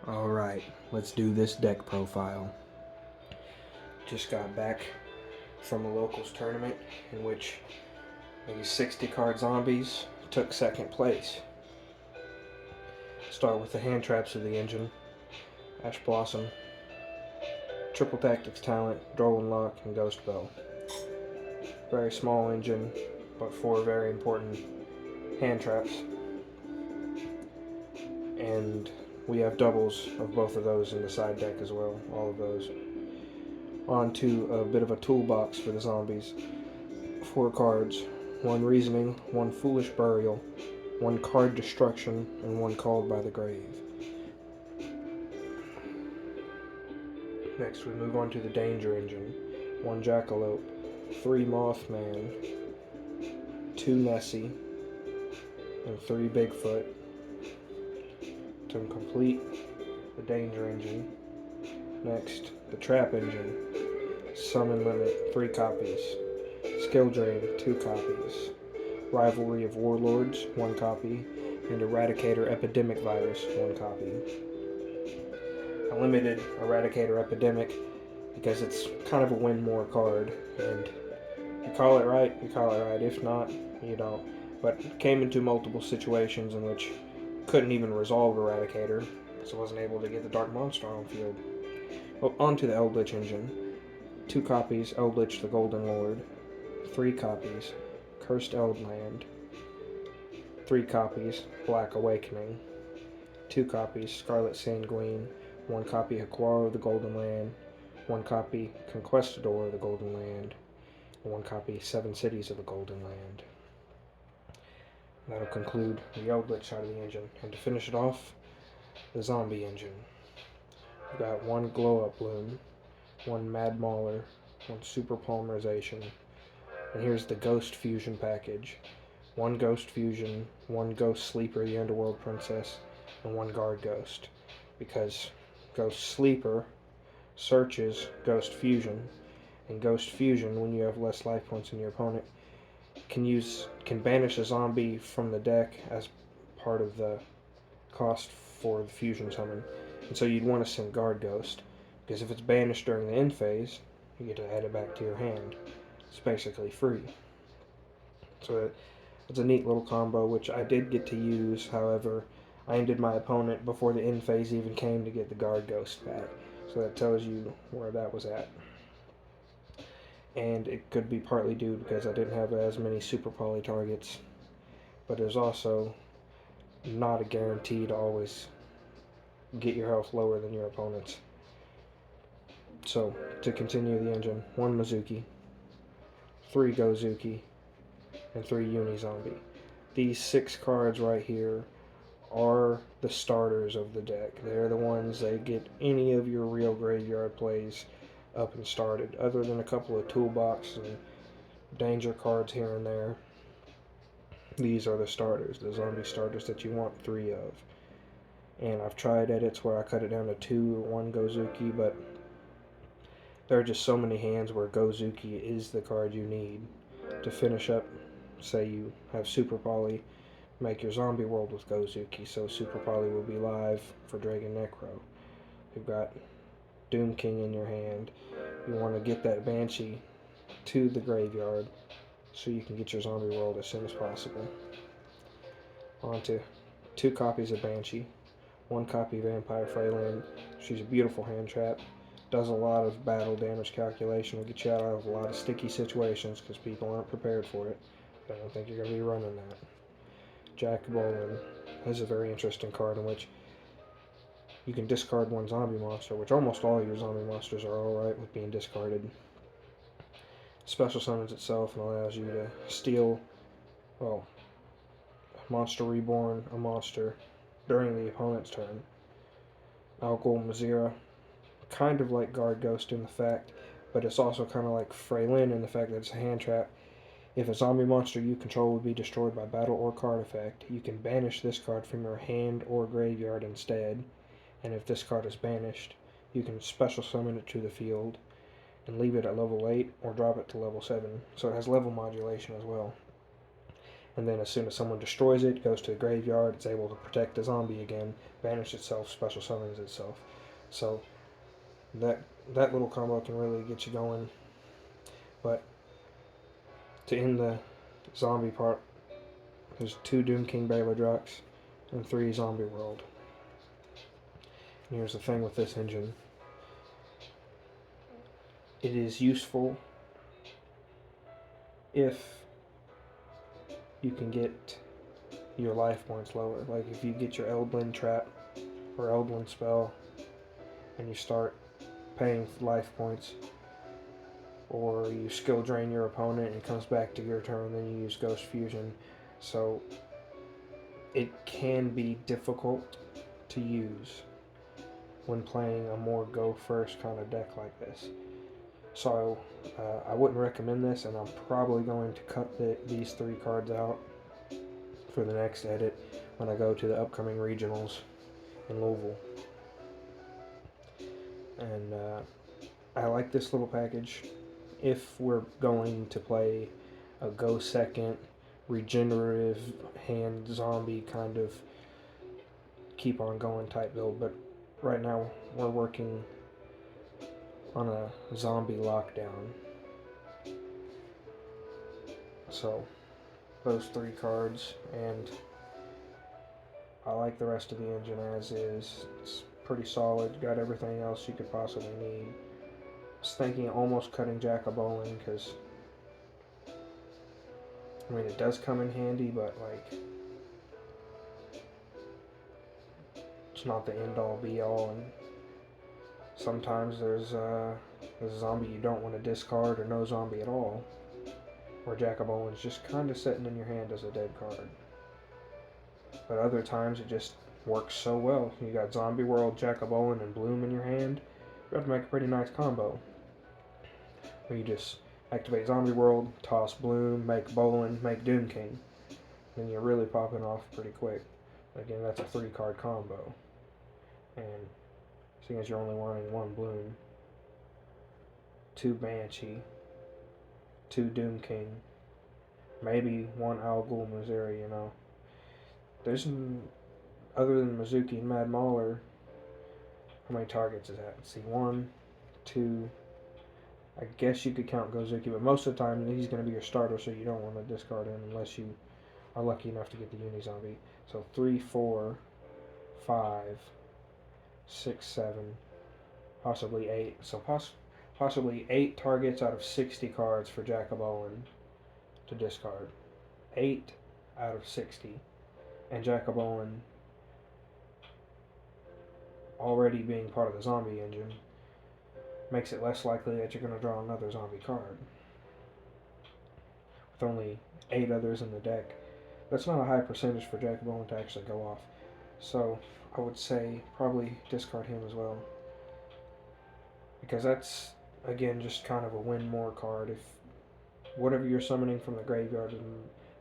Alright, let's do this deck profile. Just got back from a locals tournament in which maybe 60 card zombies took second place. Start with the hand traps of the engine: Ash Blossom, Triple Tactics Talent, Droll Lock, and Ghost Bell. Very small engine, but 4 very important hand traps. And we have doubles of both of those in the side deck as well, all of those. On to a bit of a toolbox for the zombies. 4 cards: 1 Reasoning, 1 Foolish Burial, 1 Card Destruction, and 1 Called by the Grave. Next we move on to the Danger Engine: 1 Jackalope, 3 Mothman, 2 Nessie, and 3 Bigfoot. To complete the Danger Engine, next the Trap Engine: Summon Limit 3 copies, Skill Drain 2 copies, Rivalry of Warlords 1 copy, and Eradicator Epidemic Virus 1 copy. I limited Eradicator Epidemic because it's kind of a win more card, and you call it right, you call it right. If not, you don't. But it came into multiple situations in which couldn't even resolve Eradicator, so I wasn't able to get the Dark Monster on field. Well, on to the Eldritch Engine: 2 copies, Eldritch the Golden Lord, 3 copies, Cursed Eldland, 3 copies, Black Awakening, 2 copies, Scarlet Sanguine, 1 copy, Haquaro the Golden Land, 1 copy, Conquistador of the Golden Land, and 1 copy, Seven Cities of the Golden Land. That'll conclude the Eldritch side of the engine. And to finish it off, the Zombie Engine. We've got 1 Glow Up Bloom, 1 Mad Mauler, 1 Super Polymerization, and here's the Ghost Fusion package: 1 Ghost Fusion, 1 Ghost Sleeper the Underworld Princess, and 1 Guard Ghost, because Ghost Sleeper searches Ghost Fusion, and Ghost Fusion, when you have less life points than your opponent, can banish a zombie from the deck as part of the cost for the fusion summon. And so you'd want to send Guard Ghost, because if it's banished during the end phase, you get to add it back to your hand. It's basically free. So it's a neat little combo, which I did get to use. However, I ended my opponent before the end phase even came to get the Guard Ghost back. So that tells you where that was at. And it could be partly due because I didn't have as many super poly targets, but there's also not a guarantee to always get your health lower than your opponent's. So to continue the engine: 1 Mizuki, 3 Gozuki, and 3 Unizombie. These 6 cards right here are the starters of the deck. They're the ones that get any of your real graveyard plays up and started, other than a couple of toolbox and danger cards here and there. These are the starters, the zombie starters that you want 3 of. And I've tried edits where I cut it down to 2 or 1 Gozuki, but there are just so many hands where Gozuki is the card you need to finish up. Say you have Super Poly, make your Zombie World with Gozuki, so Super Poly will be live for Dragon Necro. You've got Doom King in your hand. You want to get that Banshee to the graveyard so you can get your Zombie World as soon as possible. On to 2 copies of Banshee, 1 copy of Vampire Freyland. She's a beautiful hand trap. Does a lot of battle damage calculation. Will get you out of a lot of sticky situations because people aren't prepared for it. I don't think you're going to be running that. Jack Bolin is a very interesting card in which you can discard 1 zombie monster, which almost all your zombie monsters are alright with being discarded. Special summons itself and allows you to steal, Monster Reborn, a monster, during the opponent's turn. Algol Mazira, kind of like Guard Ghost in the fact, but it's also kind of like Freylin in the fact that it's a hand trap. If a zombie monster you control would be destroyed by battle or card effect, you can banish this card from your hand or graveyard instead. And if this card is banished, you can special summon it to the field and leave it at level 8 or drop it to level 7. So it has level modulation as well. and then as soon as someone destroys it, goes to the graveyard, it's able to protect the zombie again, banish itself, special summons itself. So that that little combo can really get you going. But to end the zombie part, there's 2 Doom King Baylor and 3 Zombie World. And here's the thing with this engine. It is useful if you can get your life points lower. Like if you get your Eldlin trap or Eldlin spell and you start paying life points, or you skill drain your opponent and it comes back to your turn, then you use Ghost Fusion. So it can be difficult to use when playing a more go first kind of deck like this. So I wouldn't recommend this, and I'm probably going to cut these 3 cards out for the next edit when I go to the upcoming regionals in Louisville. And I like this little package. If we're going to play a go second, regenerative hand zombie kind of keep on going type build, but right now we're working on a zombie lockdown. So those 3 cards, and I like the rest of the engine as is. It's pretty solid, got everything else you could possibly need. I was thinking almost cutting Jack of Bowling, because I mean it does come in handy, but like it's not the end all be all, and sometimes there's a zombie you don't want to discard, or no zombie at all, or Jack of Bowling's just kind of sitting in your hand as a dead card. But other times it just works so well. You got Zombie World, Jack of Bowling, and Bloom in your hand. You have to make a pretty nice combo. Where you just activate Zombie World, toss Bloom, make Bowling, make Doom King. Then you're really popping off pretty quick. Again, that's a 3 card combo. And seeing as you're only wanting 1 Bloom, 2 Banshee, 2 Doom King, maybe 1 Al Ghul Missouri, you know. There's, other than Mizuki and Mad Mauler, how many targets is that? Let's see, 1, 2, I guess you could count Gozuki, but most of the time he's going to be your starter, so you don't want to discard him unless you are lucky enough to get the Uni-Zombie. So 3, 4, 5, 6, 7, possibly 8. So possibly 8 targets out of 60 cards for Jack of Bowling to discard. 8 out of 60. And Jack of Bowling already being part of the zombie engine makes it less likely that you're going to draw another zombie card. With only 8 others in the deck, that's not a high percentage for Jack of Bowling to actually go off. So I would say probably discard him as well, because that's, again, just kind of a win more card. If whatever you're summoning from the graveyard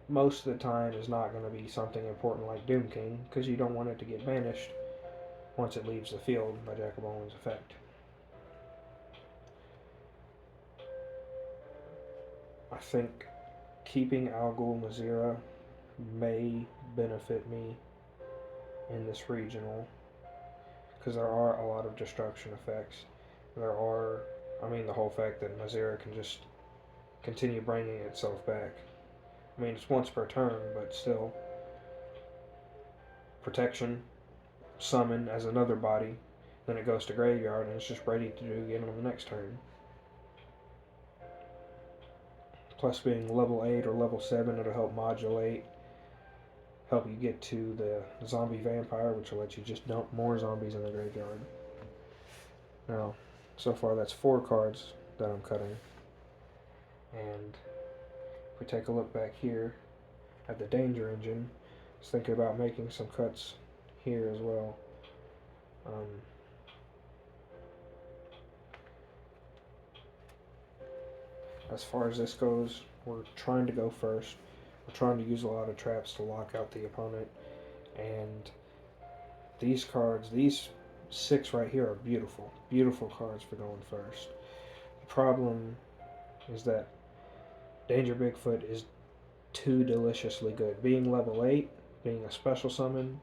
most of the time is not going to be something important like Doom King, because you don't want it to get banished once it leaves the field by Jack of Bowling's effect. I think keeping Al Ghul Mazira may benefit me in this regional, because there are a lot of destruction effects. There are, I mean, the whole fact that Mazira can just continue bringing itself back. I mean, it's once per turn, but still. Protection, summon as another body, then it goes to graveyard and it's just ready to do again on the next turn. Plus being level 8 or level 7, it'll help modulate, help you get to the zombie vampire, which will let you just dump more zombies in the graveyard. Now, so far that's 4 cards that I'm cutting. And if we take a look back here at the Danger Engine, I was thinking about making some cuts here as well. As far as this goes, we're trying to go first. We're trying to use a lot of traps to lock out the opponent. And these cards, these 6 right here are beautiful. Beautiful cards for going first. The problem is that Danger Bigfoot is too deliciously good. Being level 8, being a special summon,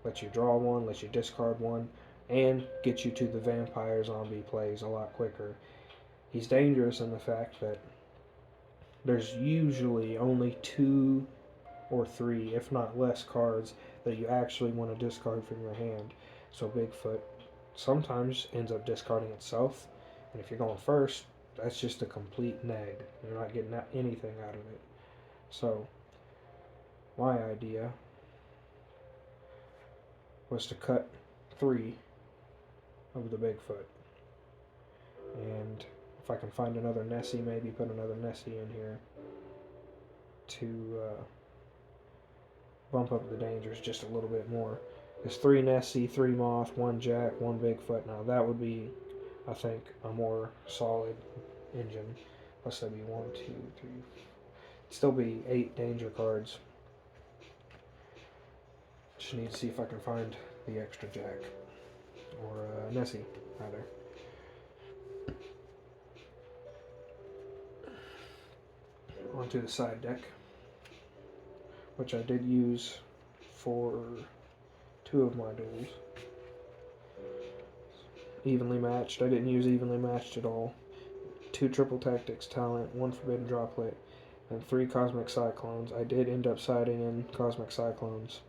lets you draw one, lets you discard one, and get you to the vampire zombie plays a lot quicker. He's dangerous in the fact that there's usually only 2 or 3, if not less, cards that you actually want to discard from your hand. So Bigfoot sometimes ends up discarding itself, and if you're going first, that's just a complete neg. You're not getting anything out of it. So my idea was to cut 3 of the Bigfoot, and if I can find another Nessie, maybe put another Nessie in here to bump up the dangers just a little bit more. There's 3 Nessie, 3 Moth, 1 Jack, 1 Bigfoot. Now that would be, I think, a more solid engine. Plus that'd be 1, 2, 3. It'd still be 8 danger cards. Just need to see if I can find the extra Jack. Or Nessie, rather. Onto the side deck, which I did use for 2 of my duels. Evenly matched. I didn't use evenly matched at all. 2 triple tactics talent, 1 forbidden droplet, and 3 cosmic cyclones. I did end up siding in cosmic cyclones.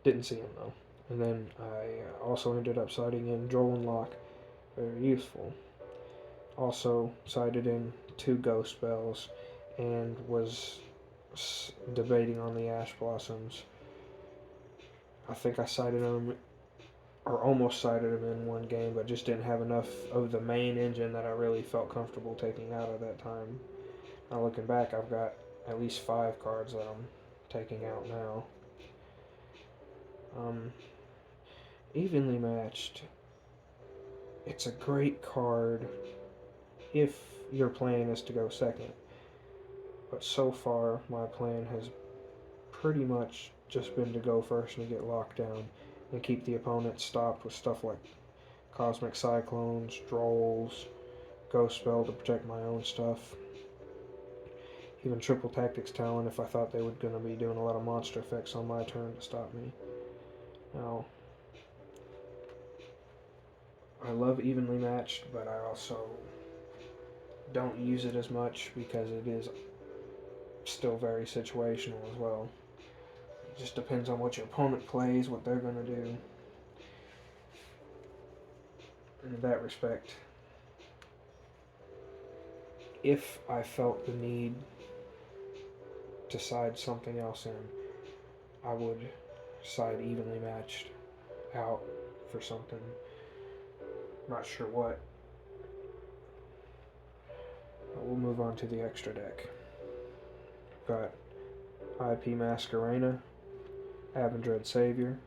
Didn't see them though. And then I also ended up siding in Joel and Locke. Very useful. Also sided in 2 ghost bells and was debating on the Ash Blossoms. I think I sided them, or almost sided them in one game, but just didn't have enough of the main engine that I really felt comfortable taking out at that time. Now looking back, I've got at least 5 cards that I'm taking out now. Evenly matched. It's a great card if your plan is to go second. But so far, my plan has pretty much just been to go first and get locked down and keep the opponent stopped with stuff like Cosmic Cyclones, Drolls, Ghost Spell to protect my own stuff. Even Triple Tactics Talent if I thought they were going to be doing a lot of monster effects on my turn to stop me. Now, I love evenly matched, but I also don't use it as much because it is still very situational as well. It just depends on what your opponent plays, what they're going to do. In that respect, if I felt the need to side something else in, I would side evenly matched out for something. Not sure what. But we'll move on to the extra deck. Got IP Masquerena, Avendread Savior,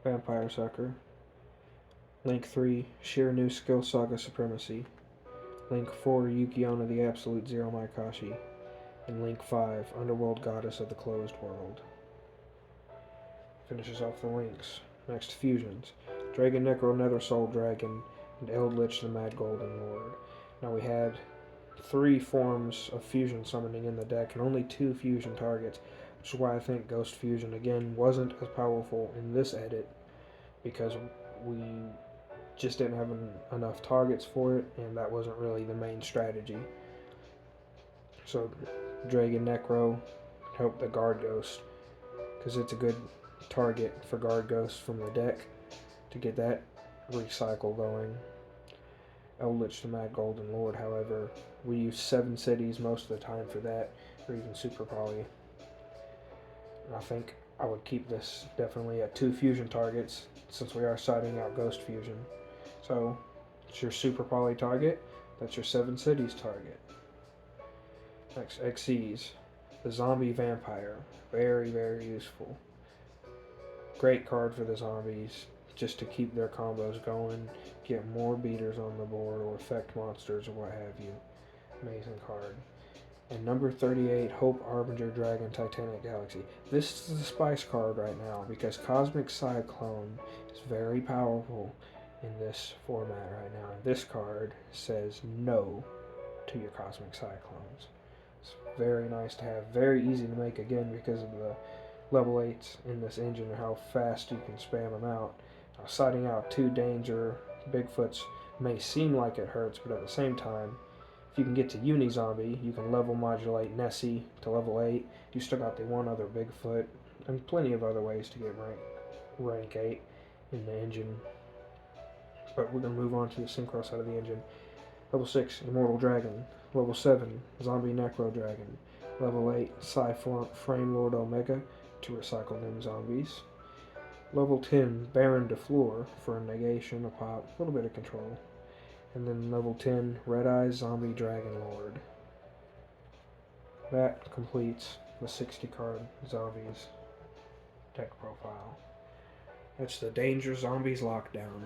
Vampire Sucker, Link 3, Sheer New Skill Saga Supremacy, Link 4, Yukiona the Absolute Zero Maikashi, and Link 5, Underworld Goddess of the Closed World. Finishes off the links. Next, fusions. Dragon Necro Nether Soul Dragon, and Eldritch the Mad Golden Lord. Now we had 3 forms of fusion summoning in the deck and only 2 fusion targets, which is why I think Ghost Fusion again wasn't as powerful in this edit, because we just didn't have enough targets for it, and that wasn't really the main strategy. So Dragon Necro helped the Guard Ghost, because it's a good target for Guard Ghost from the deck to get that recycle going. Eldritch the Mad Golden Lord, however, we use 7 cities most of the time for that, or even Super Poly. And I think I would keep this definitely at 2 fusion targets, since we are siding out Ghost Fusion. So, it's your Super Poly target, that's your 7 cities target. Next, Xyz, the Zombie Vampire. Very, very useful. Great card for the zombies, just to keep their combos going, get more beaters on the board, or affect monsters, or what have you. Amazing card. And number 38, Hope Arbinger Dragon Titanic Galaxy. This is the spice card right now, because Cosmic Cyclone is very powerful in this format right now. And this card says no to your Cosmic Cyclones. It's very nice to have. Very easy to make again because of the level 8s in this engine and how fast you can spam them out. Now, siding out 2 danger Bigfoots may seem like it hurts, but at the same time, if you can get to Uni-Zombie, you can level modulate Nessie to level 8. You still got the one other Bigfoot, and plenty of other ways to get rank 8 in the engine. But we're going to move on to the Synchro side of the engine. Level 6, Immortal Dragon. Level 7, Zombie Necro Dragon. Level 8, Frame Lord Omega to recycle them zombies. Level 10, Baron de Fleur for a negation, a pop, a little bit of control. And then level 10, Red Eyes Zombie Dragon Lord. That completes the 60 card zombies deck profile. That's the Danger Zombies Lockdown.